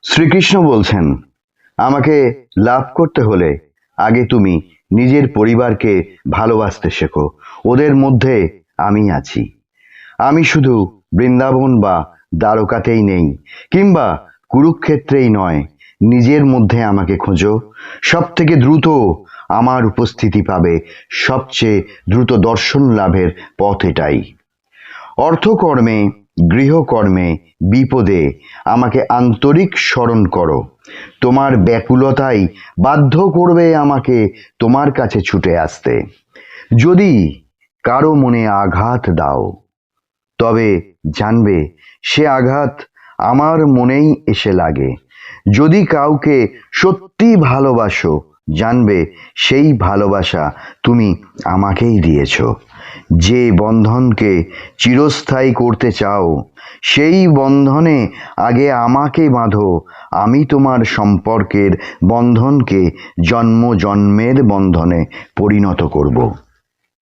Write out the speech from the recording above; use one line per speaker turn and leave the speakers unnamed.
শ্রীকৃষ্ণ বলছেন, আমাকে লাভ করতে হলে আগে তুমি নিজের পরিবারকে ভালোবাসতে শেখো। ওদের মধ্যে আমি আছি। আমি শুধু বৃন্দাবন বা দ্বারকাতেই নেই, কিংবা কুরুক্ষেত্রেই নয়। নিজের মধ্যে আমাকে খোঁজো। সব থেকে দ্রুত আমার উপস্থিতি পাবে। সবচেয়ে দ্রুত দর্শন লাভের পথ এটাই। অর্থকর্মে, গৃহকর্মে, বিপদে আমাকে আন্তরিক স্মরণ করো। তোমার ব্যাকুলতাই বাধ্য করবে আমাকে তোমার কাছে ছুটে আসতে। যদি কারো মনে আঘাত দাও, তবে জানবে সে আঘাত আমার মনেই এসে লাগে। যদি কাউকে সত্যি ভালোবাসো, জানবে সেই ভালোবাসা তুমি আমাকেই দিয়েছ। যে বন্ধনকে চিরস্থায়ী করতে চাও, সেই বন্ধনে আগে আমাকে বাঁধো। আমি তোমার সম্পর্কের বন্ধনকে জন্ম জন্মের বন্ধনে পরিণত করব।